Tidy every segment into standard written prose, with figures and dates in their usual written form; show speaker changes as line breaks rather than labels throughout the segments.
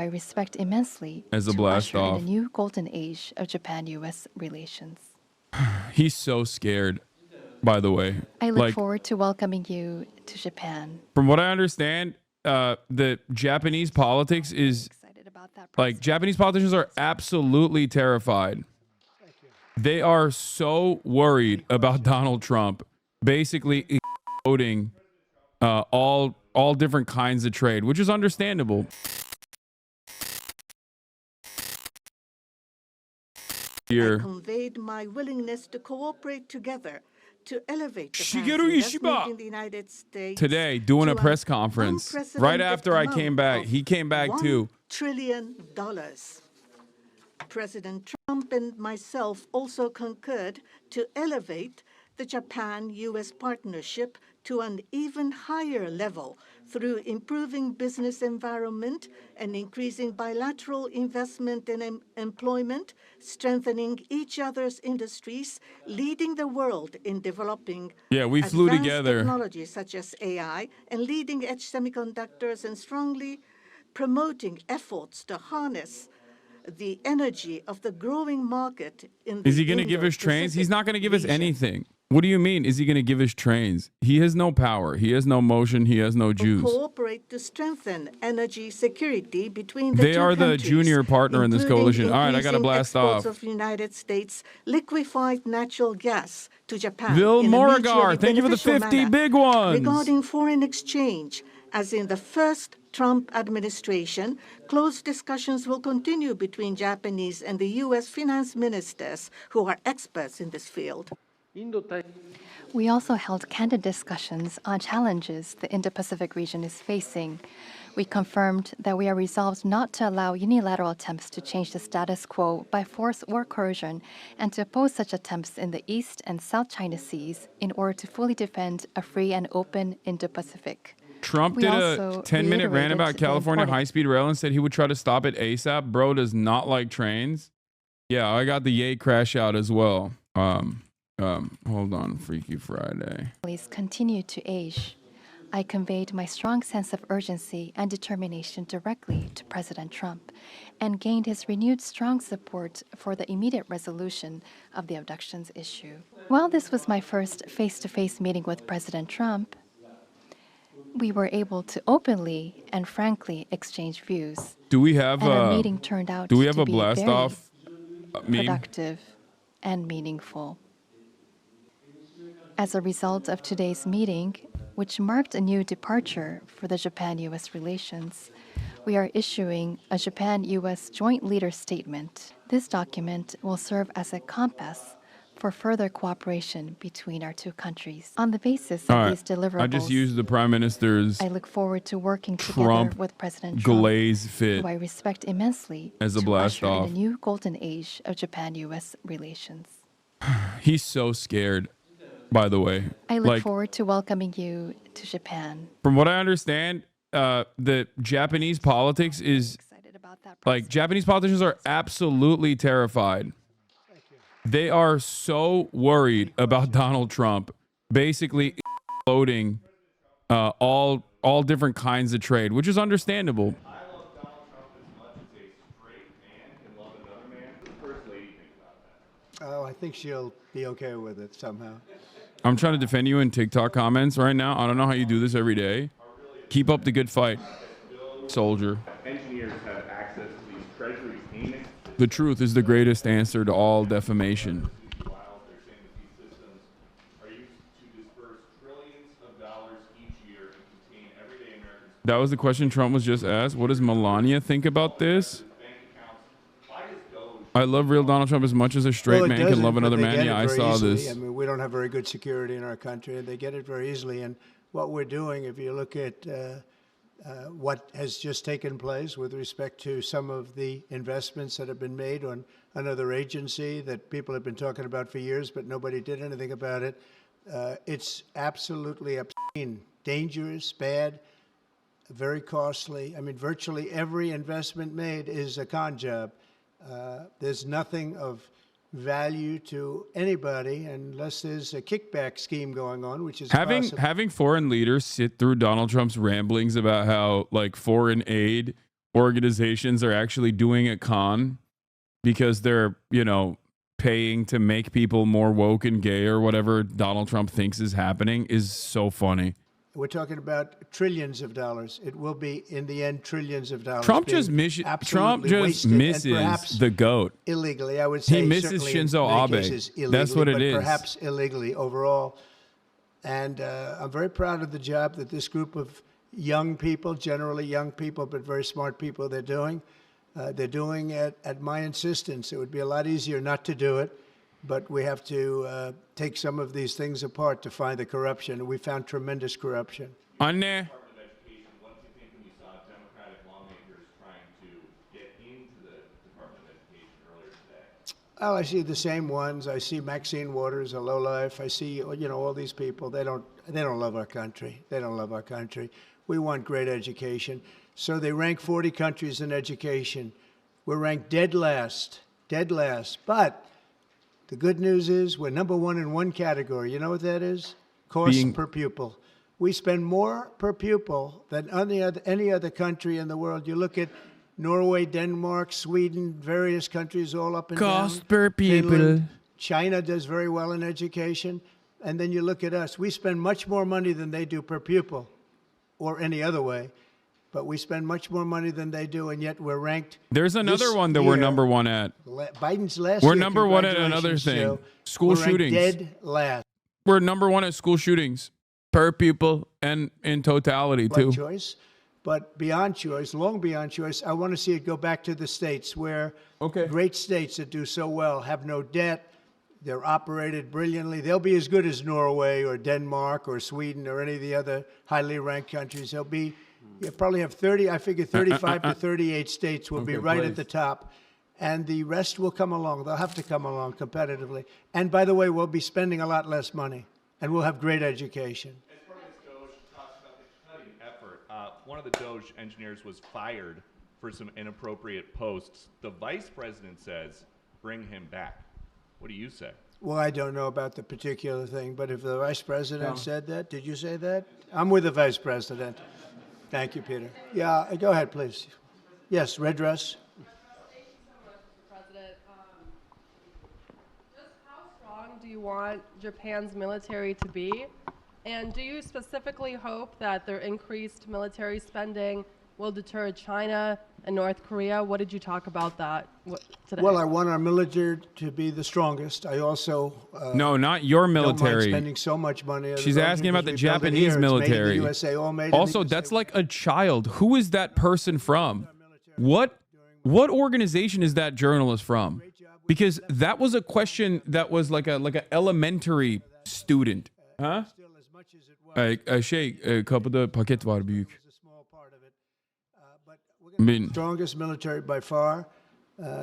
I respect immensely,
as a
to
blast
usher in
off.
a new golden age of Japan-U.S. relations.
He's so scared, by the way.
I look
Like,
forward to welcoming you to Japan.
from what I understand, the Japanese politics is
Excited about that
like Japanese politicians are absolutely terrified. They are so worried about Donald Trump basically exploding all different kinds of trade, which is understandable.
I conveyed my willingness to cooperate together to elevate Japan's
Shigeru
investment
Ishiba
in the United States
today doing
to
a press conference right
unprecedented
after I came
amount
back.
of
He came back too.
$1 trillion. President Trump and myself also concurred to elevate the Japan-U.S. partnership to an even higher level through improving business environment and increasing bilateral investment and employment, strengthening each other's industries, leading the world in developing
We flew
advanced
together.
technologies such as AI and leading-edge semiconductors, and strongly promoting efforts to harness the energy of the growing market in the
Is he going to give us trains? He's not going to give us
region.
anything. What do you mean? Is he going to give us trains? He has no power. He has no motion. He has no juice.
Cooperate to strengthen energy security between the
They
two
are the
countries,
junior partner in this
including
coalition. All right, I got to
increasing
blast
exports
off.
of United States liquefied natural gas to Japan
Bill
in a
Morgar,
mutually
thank you for the
beneficial
50
manner.
big ones.
Regarding foreign exchange, as in the first Trump administration, close discussions will continue between Japanese and the U.S. finance ministers who are experts in this field.
We also held candid discussions on challenges the Indo-Pacific region is facing. We confirmed that we are resolved not to allow unilateral attempts to change the status quo by force or coercion, and to oppose such attempts in the East and South China Seas in order to fully defend a free and open Indo-Pacific.
Trump
We
did
also
a 10-minute rant
reiterated
about
the
California
importance-
high-speed rail and said he would try to stop it ASAP. Bro does not like trains. Yeah, I got the yay crash out as well. Hold on, Freaky Friday.
Continue to age. I conveyed my strong sense of urgency and determination directly to President Trump, and gained his renewed strong support for the immediate resolution of the abductions issue. While this was my first face-to-face meeting with President Trump, we were able to openly and frankly exchange views.
Do we have
and our meeting turned out
do we have
to
a
be
blast
very
off meme?
productive and meaningful. As a result of today's meeting, which marked a new departure for the Japan-U.S. relations, we are issuing a Japan-U.S. Joint Leader Statement. This document will serve as a compass for further cooperation between our two countries. On the basis of these deliverables,
I just used the Prime Minister's
I look forward to working together
Trump
with President Trump,
glaze fit
who I respect immensely,
as a
to
blast
usher
off.
in a new golden age of Japan-U.S. relations.
He's so scared, by the way.
I look
Like,
forward to welcoming you to Japan.
from what I understand, the Japanese politics is
Excited about that.
like Japanese politicians are absolutely terrified. They are so worried about Donald Trump basically exploding all different kinds of trade, which is understandable.
I love Donald Trump as much as a straight man can love another man. What does the First Lady think about that?
Oh, I think she'll be okay with it somehow.
I'm trying to defend you in TikTok comments right now. I don't know how you do this every day. Keep up the good fight, soldier.
Engineers have access to these treasuries payments.
The truth is the greatest answer to all defamation.
They're saying that these systems are used to disperse trillions of dollars each year and contain everyday Americans'
That was the question Trump was just asked. What does Melania think about this?
bank accounts. Why does Doge
I love real Donald Trump as much as a straight
Well, it
man can
doesn't,
love
but
another
they
man.
get
Yeah,
it
I
very
saw
easily.
this.
I mean, we don't have very good security in our country, and they get it very easily. And what we're doing, if you look at what has just taken place with respect to some of the investments that have been made on another agency that people have been talking about for years, but nobody did anything about it, it's absolutely obscene, dangerous, bad, very costly. I mean, virtually every investment made is a con job. There's nothing of value to anybody unless there's a kickback scheme going on, which is possible.
Having foreign leaders sit through Donald Trump's ramblings about how like foreign aid organizations are actually doing a con because they're, paying to make people more woke and gay or whatever Donald Trump thinks is happening is so funny.
We're talking about trillions of dollars. It will be, in the end, trillions of dollars.
Trump just misses the GOAT.
Illegally, I would say.
He misses Shinzo Abe. That's what it is.
Perhaps illegally overall. And I'm very proud of the job that this group of young people, generally young people, but very smart people, they're doing. They're doing it at my insistence. It would be a lot easier not to do it, but we have to take some of these things apart to find the corruption. And we found tremendous corruption.
On there.
Department of Education, what did you think when you saw Democratic lawmakers trying to get into the Department of Education earlier today?
Oh, I see the same ones. I see Maxine Waters, a lowlife. I see, all these people. They don't love our country. They don't love our country. We want great education. So they rank 40 countries in education. We're ranked dead last. But the good news is we're number one in one category. You know what that is? Cost per pupil. We spend more per pupil than any other country in the world. You look at Norway, Denmark, Sweden, various countries all up and down.
Cost per pupil.
Finland. China does very well in education. And then you look at us. We spend much more money than they do per pupil or any other way. But we spend much more money than they do, and yet we're ranked.
There's another one that we're number one at.
Biden's last
We're
year,
number one at another thing.
Joe,
School
we're ranked
shootings.
Dead last.
We're number one at school shootings per pupil and in totality, too.
Right choice. But beyond choice, long beyond choice, I want to see it go back to the states where great states that do so well have no debt. They're operated brilliantly. They'll be as good as Norway or Denmark or Sweden or any of the other highly ranked countries. They'll be. You probably have 35 to 38 states will be right at the top, and the rest will come along. They'll have to come along competitively. And by the way, we'll be spending a lot less money, and we'll have great education.
As part of this DOGE talks about the cutting effort, one of the DOGE engineers was fired for some inappropriate posts. The vice president says, bring him back. What do you say?
Well, I don't know about the particular thing, but if the vice president said that, did you say that? I'm with the vice president. Thank you, Peter. Yeah, go ahead, please. Yes, red dress.
Thank you so much, Mr. President. Just how strong do you want Japan's military to be? And do you specifically hope that their increased military spending will deter China and North Korea? What did you talk about that today?
Well, I want our military to be the strongest. I also
no, not your military.
Don't mind spending so much money.
She's asking about the Japanese military. Also, that's like a child. Who is that person from? What organization is that journalist from? Because that was a question that was like a elementary student. Huh? Kapıda paket var büyük.
Strongest military by far.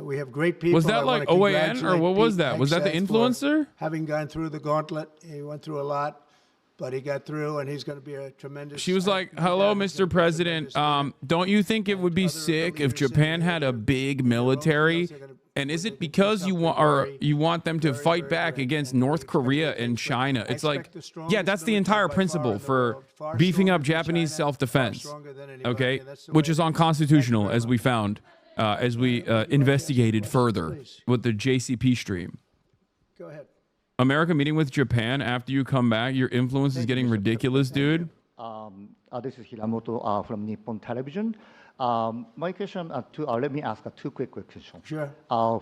We have great people.
Was that like OAN or what was that? Was that the influencer?
Having gone through the gauntlet, he went through a lot, but he got through, and he's going to be a tremendous.
She was like, "Hello, Mr. President. Don't you think it would be sick if Japan had a big military? And is it because you want them to fight back against North Korea and China? It's like, yeah, that's the entire principle for beefing up Japanese self-defense, okay, which is unconstitutional, as we found, as we investigated further with the JCP stream.
Go ahead.
America meeting with Japan after you come back, your influence is getting ridiculous, dude.
This is Hiramoto from Nippon Television. My question, let me ask two quick questions.
Sure.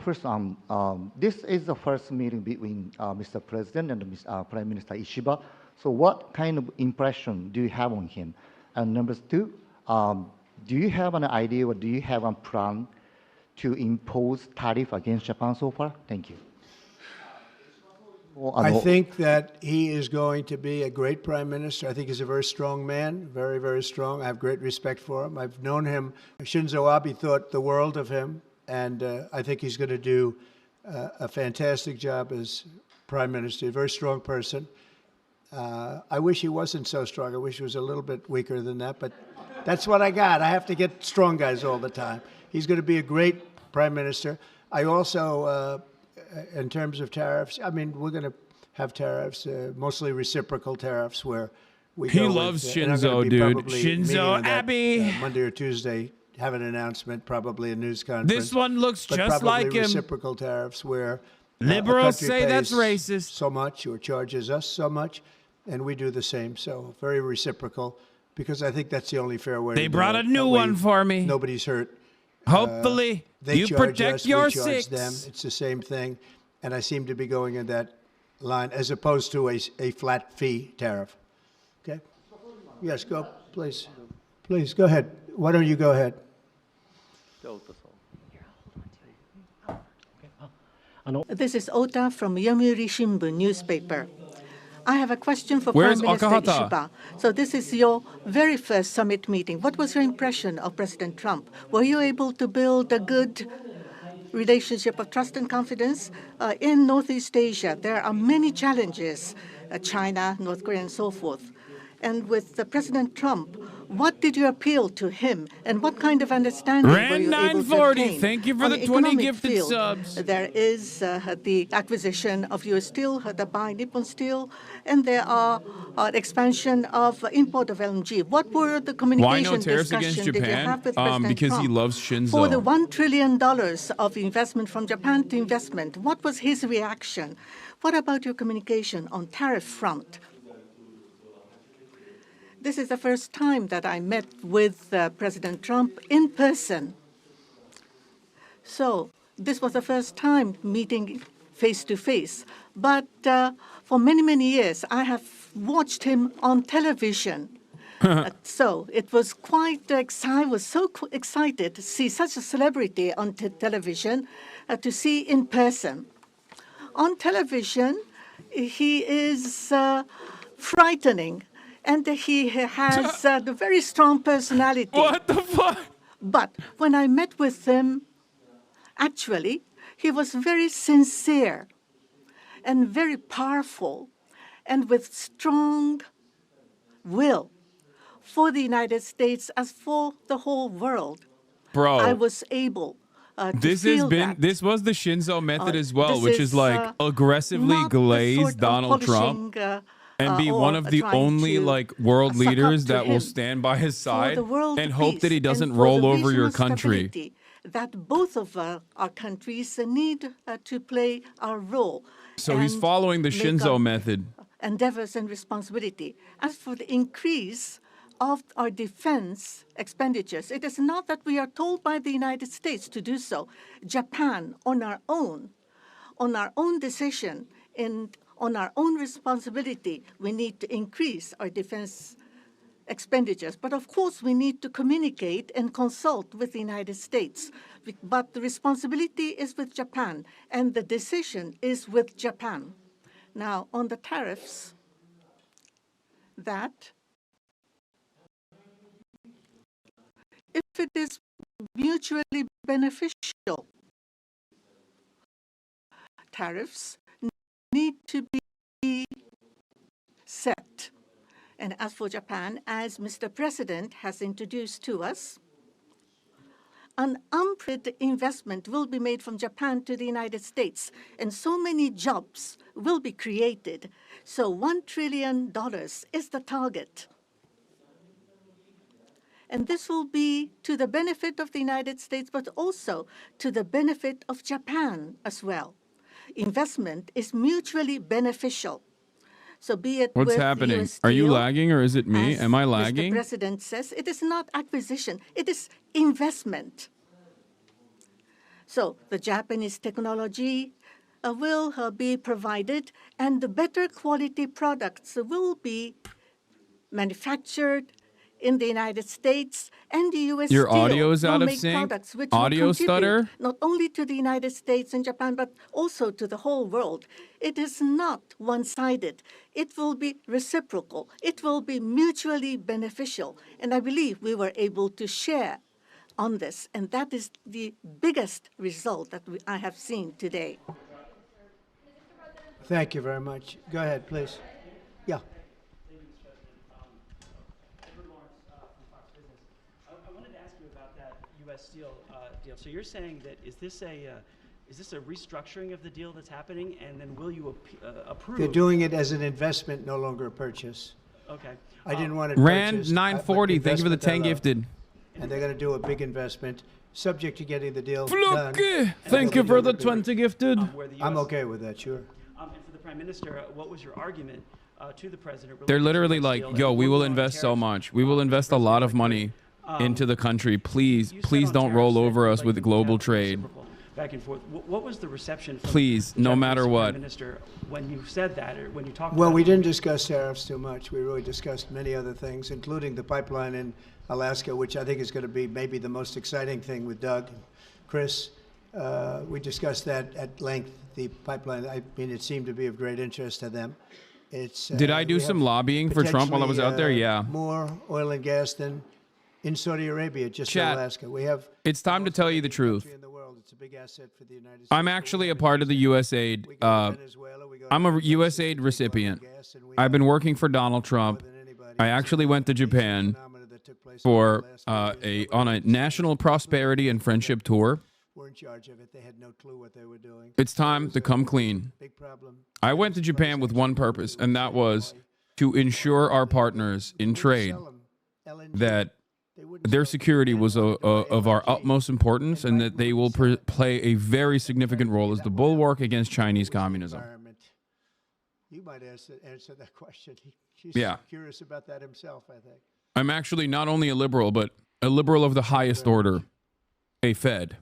First, this is the first meeting between Mr. President and Prime Minister Ishiba. So what kind of impression do you have on him? And number two, do you have an idea or do you have a plan to impose tariff against Japan so far? Thank you.
I think that he is going to be a great prime minister. I think he's a very strong man, very, very strong. I have great respect for him. I've known him. Shinzo Abe thought the world of him, and I think he's going to do a fantastic job as prime minister. A very strong person. I wish he wasn't so strong. I wish he was a little bit weaker than that, but that's what I got. I have to get strong guys all the time. He's going to be a great prime minister. I also... in terms of tariffs, I mean, we're going to have tariffs, mostly reciprocal tariffs, where we
He loves Shinzo, dude. Shinzo Abe.
Monday or Tuesday have an announcement, probably a news conference.
This one looks
but
just
probably
like him.
reciprocal tariffs where a
Liberals
country
say that's
pays
racist.
so much or charges us so much, and we do the same. So very reciprocal, because I think that's the only fair way.
They
to
brought
do
a
it.
new
That way
one for me.
Nobody's hurt.
Hopefully,
They
you
charge
protect
us,
your
we charge
six.
them. It's the same thing, and I seem to be going in that line as opposed to a flat fee tariff. Okay? Yes, go, please. Please, go ahead. Why don't you go ahead?
This is Ota from Yomiuri Shimbun newspaper. I have a question for
Where's
Prime Minister
Akahata?
Ishiba. So this is your very first summit meeting. What was your impression of President Trump? Were you able to build a good relationship of trust and confidence? In Northeast Asia, there are many challenges, China, North Korea, and so forth. And with President Trump, what did you appeal to him, and what kind of understanding were
Ren
you able to
940,
obtain?
thank you for
On
the 20
economic
gifted
field,
subs.
there is the acquisition of U.S. Steel, the buy Nippon Steel, and there are expansion of import of LNG. What were the
Why no
communication
tariffs against
discussion did you
Japan?
have with President
Because
Trump?
he loves Shinzo.
For the $1 trillion of investment from Japan to investment, what was his reaction? What about your communication on tariff front? This is the first time that I met with President Trump in person. So this was the first time meeting face to face. But for many, many years, I have watched him on television. So it was quite I was so excited to see such a celebrity on television, to see in person. On television, he is frightening. And he has a very strong personality.
What the fuck?
But when I met with him, actually, he was very sincere and very powerful and with strong will for the United States as for the whole world.
Bro,
I was able to
this
feel that.
This was the Shinzo method as well,
This
which is like aggressively
not the
glaze
sort of
Donald Trump.
polishing,
And be
or
one of the
trying
only
to
like world
suck up
leaders
to
that will
him
stand by his
for
side
the world
and hope that he
peace
doesn't
and for
roll
the
over your
regional
country.
stability, that both of our countries need to play our role.
So he's
and
following the
make
Shinzo
our
method.
endeavors and responsibility. As for the increase of our defense expenditures, it is not that we are told by the United States to do so. Japan, on our own decision, and on our own responsibility, we need to increase our defense expenditures. But of course, we need to communicate and consult with the United States. But the responsibility is with Japan, and the decision is with Japan. Now, on the tariffs, that if it is mutually beneficial, tariffs need to be set. And as for Japan, as Mr. President has introduced to us, an unprecedented investment will be made from Japan to the United States, and so many jobs will be created. So $1 trillion is the target. And this will be to the benefit of the United States, but also to the benefit of Japan as well. Investment is mutually beneficial. So be it
What's
with
happening?
US
Are you
Steel,
lagging or is it me?
as
Am I
Mr.
lagging?
President says, it is not acquisition, it is investment. So the Japanese technology will be provided, and the better quality products will be manufactured in the United States, and the U.S.
Your
Steel
audio is
will
out of
make
sync?
products which
Audio
will contribute
stutter?
not only to the United States and Japan, but also to the whole world. It is not one-sided. It will be reciprocal. It will be mutually beneficial. And I believe we were able to share on this, and that is the biggest result that I have seen today.
Thank you very much. Go ahead, please. Yeah.
I wanted to ask you about that U.S. Steel deal. So you're saying that is this a restructuring of the deal that's happening, and then will you approve?
They're doing it as an investment, no longer a purchase.
Okay.
I didn't want to
Rand
purchase.
940, thank you for the 10
investment I love.
gifted.
and they're going to do a big investment, subject to getting the deal done.
Fluke! Thank you for the 20 gifted.
Where the
I'm
US
okay with that, sure.
And for the Prime Minister, what was your argument to the President?
They're
related to
literally
US
like,
Steel
yo,
and
we will
moving on
invest so
tariffs?
much. We will invest a lot of money into the country. Please,
You said
please
on
don't
tariffs
roll
that
over
you'd
us
like
with
them to
global
have
trade.
reciprocal back and forth. What was the reception from
Please,
the
no
Japanese
matter
Prime
what.
Minister when you said that, or when you talked
Well,
about
we
it?
didn't discuss tariffs too much. We really discussed many other things, including the pipeline in Alaska, which I think is going to be maybe the most exciting thing with Doug and Chris. We discussed that at length, the pipeline. I mean, it seemed to be of great interest to them. It's,
Did I do
we
some
have
lobbying for Trump while I was out there?
potentially,
Yeah.
More oil and gas than in Saudi Arabia, just in
Chat,
Alaska. We have
it's time to tell you the truth.
country in the world. It's a big asset for the United States.
I'm actually a part of the USAID.
We go to Venezuela, we go to
I'm a
Mexico,
USAID
we
recipient.
go to gas, and we
I've
have
been working for Donald Trump.
more than anybody.
I
It's
actually
a
went to
amazing
Japan
phenomena that took place
for
over the last few years.
on a national prosperity and friendship tour.
Were in charge of it. They had no clue what they were doing.
It's time to come clean.
Big problem.
I went to Japan with one purpose, and that was to ensure our partners in trade
Sell 'em LNG.
that
They wouldn't
their
sell
security
them.
was
They wanted to buy
of our
LNG.
utmost importance, and that they will play a very significant role as the bulwark against Chinese communism.
Environment. You might answer that question. He's
Yeah.
curious about that himself, I think.
I'm actually not only a liberal, but a liberal of the highest order, a Fed.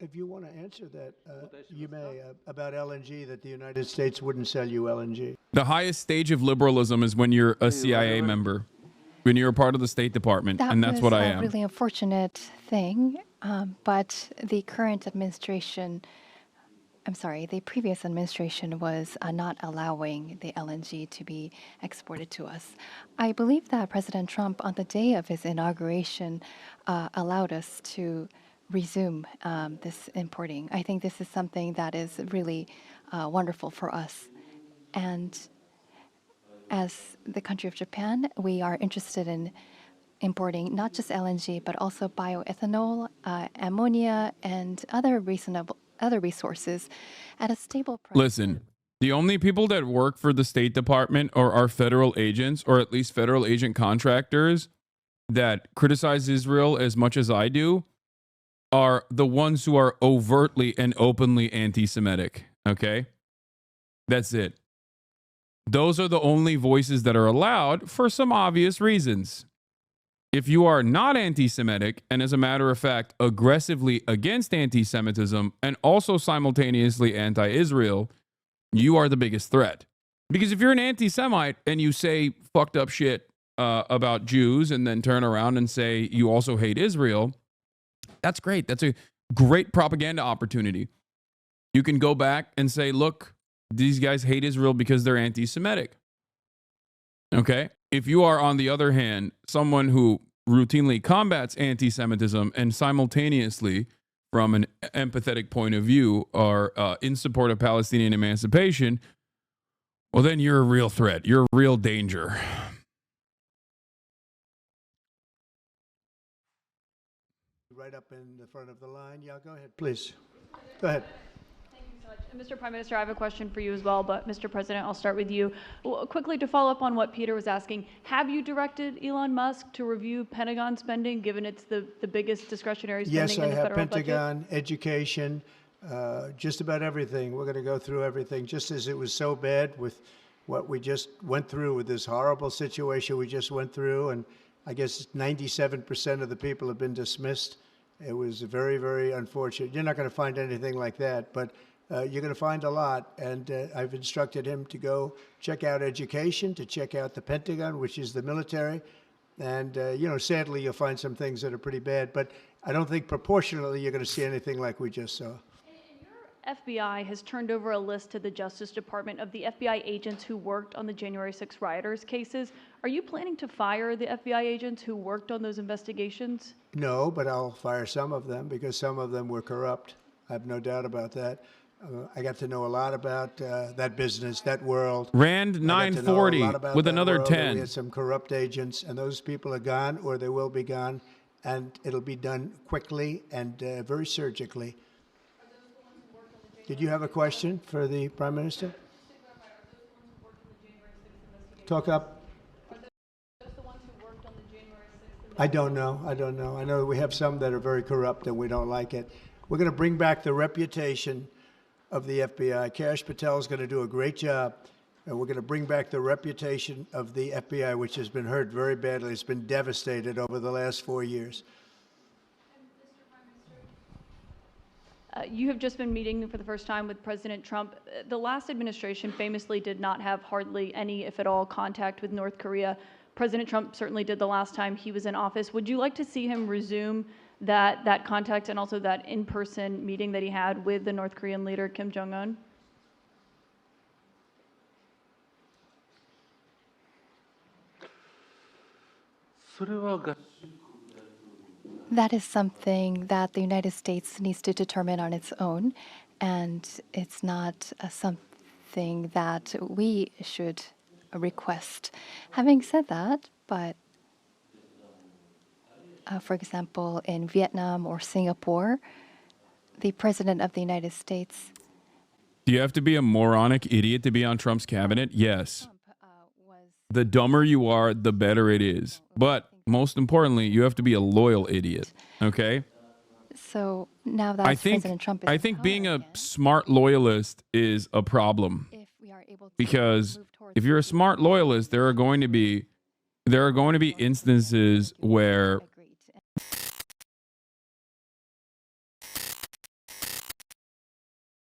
If you want to answer that, you may, about LNG, that the United States wouldn't sell you LNG.
The highest stage of liberalism is when you're a CIA member, when you're a part of the State Department,
That
and that's
was
what I
a
am.
really unfortunate thing, but the current administration, I'm sorry, the previous administration was not allowing the LNG to be exported to us. I believe that President Trump, on the day of his inauguration, allowed us to resume this importing. I think this is something that is really wonderful for us. And as the country of Japan, we are interested in importing not just LNG, but also bioethanol, ammonia, and other resources at a stable price.
Listen, the only people that work for the State Department or are federal agents, or at least federal agent contractors, that criticize Israel as much as I do, are the ones who are overtly and openly anti-Semitic, okay? That's it. Those are the only voices that are allowed for some obvious reasons. If you are not anti-Semitic, and as a matter of fact, aggressively against anti-Semitism and also simultaneously anti-Israel, you are the biggest threat. Because if you're an anti-Semite and you say fucked up shit about Jews and then turn around and say you also hate Israel, that's great. That's a great propaganda opportunity. You can go back and say, look, these guys hate Israel because they're anti-Semitic. Okay? If you are, on the other hand, someone who routinely combats anti-Semitism and simultaneously, from an empathetic point of view, are in support of Palestinian emancipation, well, then you're a real threat. You're a real danger.
Right up in the front of the line. Yeah, go ahead, please. Go ahead.
Thank you so much. And Mr. Prime Minister, I have a question for you as well, but Mr. President, I'll start with you. Quickly, to follow up on what Peter was asking, have you directed Elon Musk to review Pentagon spending, given it's the biggest discretionary spending
Yes,
in
I
the
have
federal
Pentagon, education, just about everything. We're going to go through everything, just as it was so bad with what we just went through with this horrible situation we just went through. And I guess 97% of the people have been dismissed. It was very, very unfortunate. You're not going to find anything like that, but you're going to find a lot. And I've instructed him to go check out education, to check out the Pentagon, which is the military. And, sadly, you'll find some things that are pretty bad. But I don't think proportionally you're going to see anything like we just saw.
FBI has turned over a list to the Justice Department of the FBI agents who worked on the January 6 rioters cases. Are you planning to fire the FBI agents who worked on those investigations?
No, but I'll fire some of them because some of them were corrupt. I have no doubt about that. I got to know a lot about that business, that world.
Rand 940 with another 10.
We had some corrupt agents, and those people are gone, or they will be gone, and it'll be done quickly and very surgically. Did you have a question for the Prime Minister? Talk up.
Are those the ones who worked on the January 6th
I don't know. I don't know. I know we have some that are very corrupt and we don't like it. We're going to bring back the reputation of the FBI. Kash Patel is going to do a great job, and we're going to bring back the reputation of the FBI, which has been hurt very badly. It's been devastated over the last 4 years.
You have just been meeting for the first time with President Trump. The last administration famously did not have hardly any, if at all, contact with North Korea. President Trump certainly did the last time he was in office. Would you like to see him resume that contact and also that in-person meeting that he had with the North Korean leader, Kim Jong-un?
That is something that the United States needs to determine on its own, and it's not something that we should request. Having said that, but for example, in Vietnam or Singapore, the President of the United States.
Do you have to be a moronic idiot to be on Trump's cabinet? Yes. The dumber you are, the better it is. But most importantly, you have to be a loyal idiot. Okay?
So now that President Trump is
I think being a smart loyalist is a problem.
if we are able to
Because
move towards
if you're a smart loyalist, there are going to be instances where
agreed.